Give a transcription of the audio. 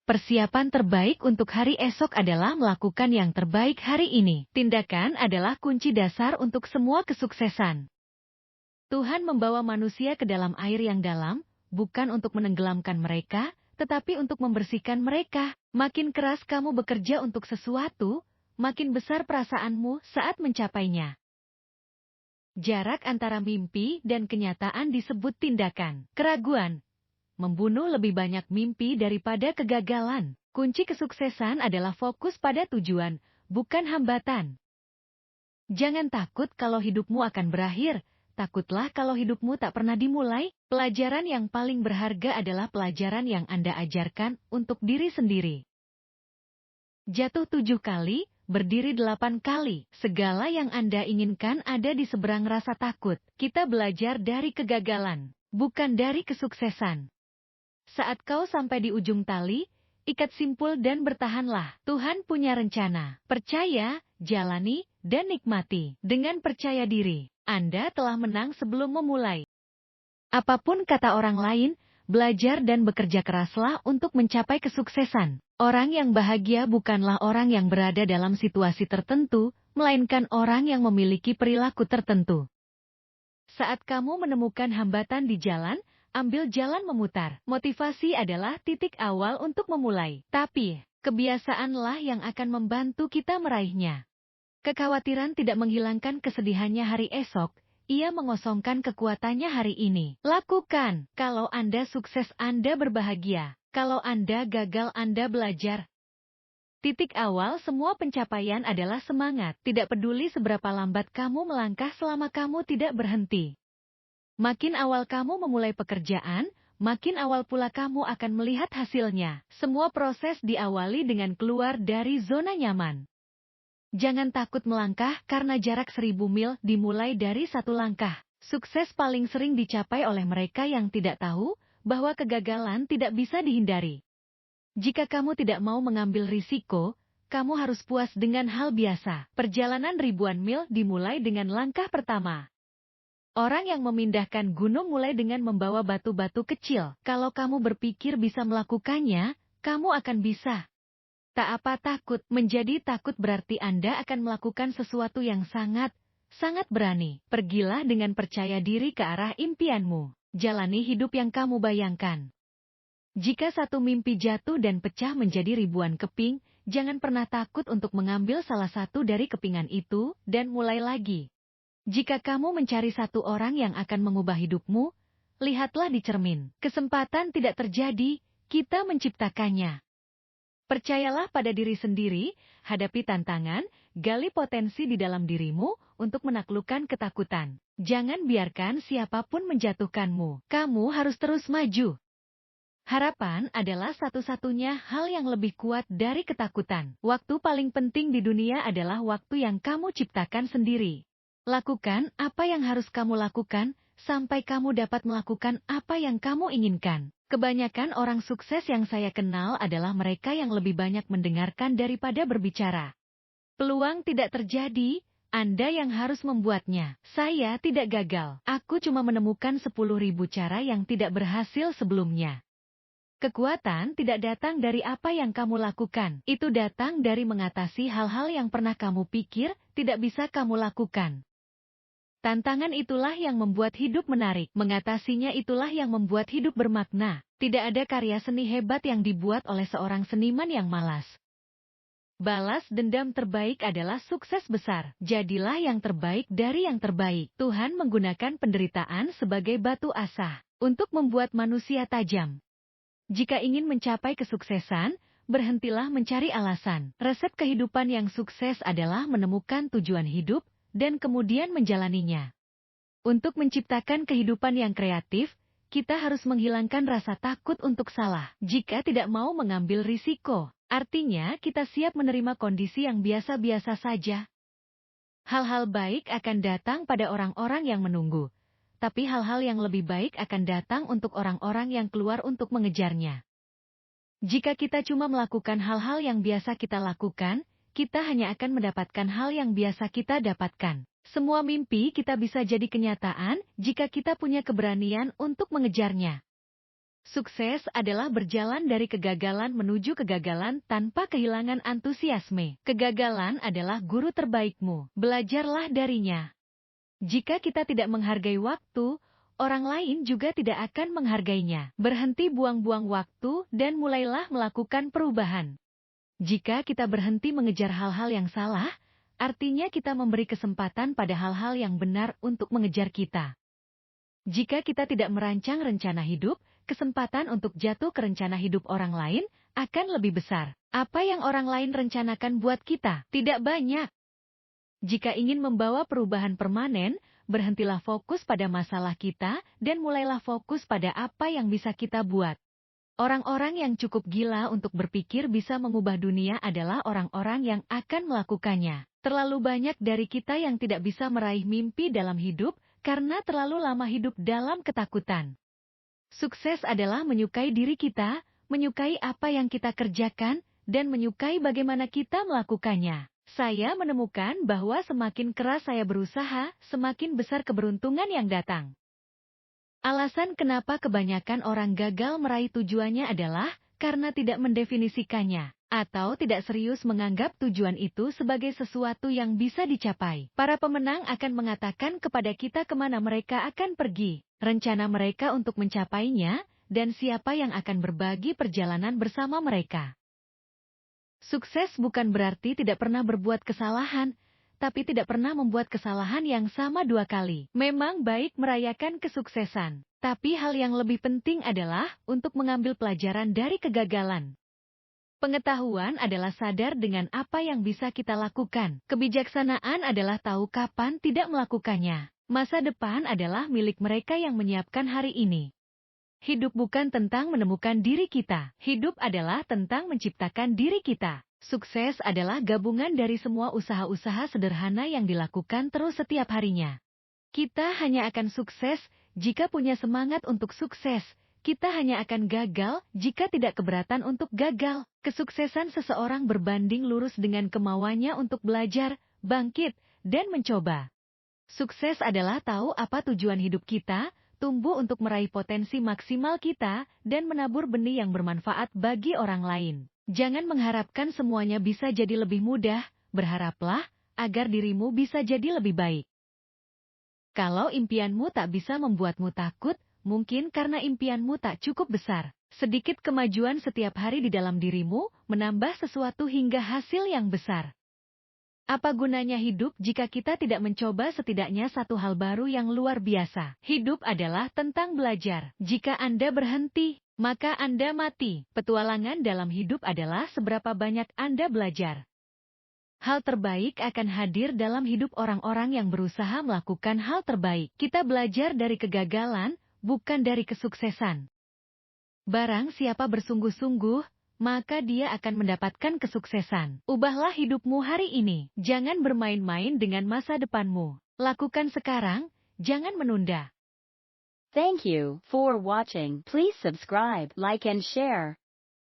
Persiapan terbaik untuk hari esok adalah melakukan yang terbaik hari ini. Tindakan adalah kunci dasar untuk semua kesuksesan. Tuhan membawa manusia ke dalam air yang dalam, bukan untuk menenggelamkan mereka, tetapi untuk membersihkan mereka. Makin keras kamu bekerja untuk sesuatu, makin besar perasaanmu saat mencapainya. Jarak antara mimpi dan kenyataan disebut tindakan. Keraguan membunuh lebih banyak mimpi daripada kegagalan. Kunci kesuksesan adalah fokus pada tujuan, bukan hambatan. Jangan takut kalau hidupmu akan berakhir. Takutlah kalau hidupmu tak pernah dimulai. Pelajaran yang paling berharga adalah pelajaran yang Anda ajarkan untuk diri sendiri. Jatuh 7 kali, berdiri 8 kali. Segala yang Anda inginkan ada di seberang rasa takut. Kita belajar dari kegagalan, bukan dari kesuksesan. Saat kau sampai di ujung tali, ikat simpul dan bertahanlah. Tuhan punya rencana. Percaya, jalani, dan nikmati. Dengan percaya diri, Anda telah menang sebelum memulai. Apapun kata orang lain, belajar dan bekerja keraslah untuk mencapai kesuksesan. Orang yang bahagia bukanlah orang yang berada dalam situasi tertentu, melainkan orang yang memiliki perilaku tertentu. Saat kamu menemukan hambatan di jalan, ambil jalan memutar. Motivasi adalah titik awal untuk memulai, tapi kebiasaanlah yang akan membantu kita meraihnya. Kekhawatiran tidak menghilangkan kesedihannya hari esok, ia mengosongkan kekuatannya hari ini. Lakukan. Kalau Anda sukses, Anda berbahagia. Kalau Anda gagal, Anda belajar. Titik awal semua pencapaian adalah semangat. Tidak peduli seberapa lambat kamu melangkah selama kamu tidak berhenti. Makin awal kamu memulai pekerjaan, makin awal pula kamu akan melihat hasilnya. Semua proses diawali dengan keluar dari zona nyaman. Jangan takut melangkah karena jarak 1000 mil dimulai dari 1 langkah. Sukses paling sering dicapai oleh mereka yang tidak tahu bahwa kegagalan tidak bisa dihindari. Jika kamu tidak mau mengambil risiko, kamu harus puas dengan hal biasa. Perjalanan ribuan mil dimulai dengan langkah pertama. Orang yang memindahkan gunung mulai dengan membawa batu-batu kecil. Kalau kamu berpikir bisa melakukannya, kamu akan bisa. Tak apa takut. Menjadi takut berarti Anda akan melakukan sesuatu yang sangat berani. Pergilah dengan percaya diri ke arah impianmu. Jalani hidup yang kamu bayangkan. Jika satu mimpi jatuh dan pecah menjadi ribuan keping, jangan pernah takut untuk mengambil salah satu dari kepingan itu, dan mulai lagi. Jika kamu mencari satu orang yang akan mengubah hidupmu, lihatlah di cermin. Kesempatan tidak terjadi, kita menciptakannya. Percayalah pada diri sendiri, hadapi tantangan, gali potensi di dalam dirimu untuk menaklukkan ketakutan. Jangan biarkan siapapun menjatuhkanmu. Kamu harus terus maju. Harapan adalah satu-satunya hal yang lebih kuat dari ketakutan. Waktu paling penting di dunia adalah waktu yang kamu ciptakan sendiri. Lakukan apa yang harus kamu lakukan, sampai kamu dapat melakukan apa yang kamu inginkan. Kebanyakan orang sukses yang saya kenal adalah mereka yang lebih banyak mendengarkan daripada berbicara. Peluang tidak terjadi, Anda yang harus membuatnya. Saya tidak gagal. Aku cuma menemukan 10.000 cara yang tidak berhasil sebelumnya. Kekuatan tidak datang dari apa yang kamu lakukan. Itu datang dari mengatasi hal-hal yang pernah kamu pikir tidak bisa kamu lakukan. Tantangan itulah yang membuat hidup menarik. Mengatasinya itulah yang membuat hidup bermakna. Tidak ada karya seni hebat yang dibuat oleh seorang seniman yang malas. Balas dendam terbaik adalah sukses besar. Jadilah yang terbaik dari yang terbaik. Tuhan menggunakan penderitaan sebagai batu asah untuk membuat manusia tajam. Jika ingin mencapai kesuksesan, berhentilah mencari alasan. Resep kehidupan yang sukses adalah menemukan tujuan hidup dan kemudian menjalaninya. Untuk menciptakan kehidupan yang kreatif, kita harus menghilangkan rasa takut untuk salah. Jika tidak mau mengambil risiko, artinya kita siap menerima kondisi yang biasa-biasa saja. Hal-hal baik akan datang pada orang-orang yang menunggu. Tapi hal-hal yang lebih baik akan datang untuk orang-orang yang keluar untuk mengejarnya. Jika kita cuma melakukan hal-hal yang biasa kita lakukan, kita hanya akan mendapatkan hal yang biasa kita dapatkan. Semua mimpi kita bisa jadi kenyataan jika kita punya keberanian untuk mengejarnya. Sukses adalah berjalan dari kegagalan menuju kegagalan tanpa kehilangan antusiasme. Kegagalan adalah guru terbaikmu. Belajarlah darinya. Jika kita tidak menghargai waktu, orang lain juga tidak akan menghargainya. Berhenti buang-buang waktu dan mulailah melakukan perubahan. Jika kita berhenti mengejar hal-hal yang salah, artinya kita memberi kesempatan pada hal-hal yang benar untuk mengejar kita. Jika kita tidak merancang rencana hidup, kesempatan untuk jatuh ke rencana hidup orang lain akan lebih besar. Apa yang orang lain rencanakan buat kita? Tidak banyak. Jika ingin membawa perubahan permanen, berhentilah fokus pada masalah kita dan mulailah fokus pada apa yang bisa kita buat. Orang-orang yang cukup gila untuk berpikir bisa mengubah dunia adalah orang-orang yang akan melakukannya. Terlalu banyak dari kita yang tidak bisa meraih mimpi dalam hidup karena terlalu lama hidup dalam ketakutan. Sukses adalah menyukai diri kita, menyukai apa yang kita kerjakan, dan menyukai bagaimana kita melakukannya. Saya menemukan bahwa semakin keras saya berusaha, semakin besar keberuntungan yang datang. Alasan kenapa kebanyakan orang gagal meraih tujuannya adalah karena tidak mendefinisikannya, atau tidak serius menganggap tujuan itu sebagai sesuatu yang bisa dicapai. Para pemenang akan mengatakan kepada kita kemana mereka akan pergi, rencana mereka untuk mencapainya, dan siapa yang akan berbagi perjalanan bersama mereka. Sukses bukan berarti tidak pernah berbuat kesalahan, tapi tidak pernah membuat kesalahan yang sama 2 kali. Memang baik merayakan kesuksesan, tapi hal yang lebih penting adalah untuk mengambil pelajaran dari kegagalan. Pengetahuan adalah sadar dengan apa yang bisa kita lakukan. Kebijaksanaan adalah tahu kapan tidak melakukannya. Masa depan adalah milik mereka yang menyiapkan hari ini. Hidup bukan tentang menemukan diri kita. Hidup adalah tentang menciptakan diri kita. Sukses adalah gabungan dari semua usaha-usaha sederhana yang dilakukan terus setiap harinya. Kita hanya akan sukses jika punya semangat untuk sukses. Kita hanya akan gagal jika tidak keberatan untuk gagal. Kesuksesan seseorang berbanding lurus dengan kemauannya untuk belajar, bangkit, dan mencoba. Sukses adalah tahu apa tujuan hidup kita, tumbuh untuk meraih potensi maksimal kita, dan menabur benih yang bermanfaat bagi orang lain. Jangan mengharapkan semuanya bisa jadi lebih mudah, berharaplah agar dirimu bisa jadi lebih baik. Kalau impianmu tak bisa membuatmu takut, mungkin karena impianmu tak cukup besar. Sedikit kemajuan setiap hari di dalam dirimu, menambah sesuatu hingga hasil yang besar. Apa gunanya hidup jika kita tidak mencoba setidaknya satu hal baru yang luar biasa? Hidup adalah tentang belajar. Jika Anda berhenti, maka Anda mati. Petualangan dalam hidup adalah seberapa banyak Anda belajar. Hal terbaik akan hadir dalam hidup orang-orang yang berusaha melakukan hal terbaik. Kita belajar dari kegagalan, bukan dari kesuksesan. Barang siapa bersungguh-sungguh, maka dia akan mendapatkan kesuksesan. Ubahlah hidupmu hari ini. Jangan bermain-main dengan masa depanmu. Lakukan sekarang, jangan menunda. Thank you for watching. Please subscribe, like and share.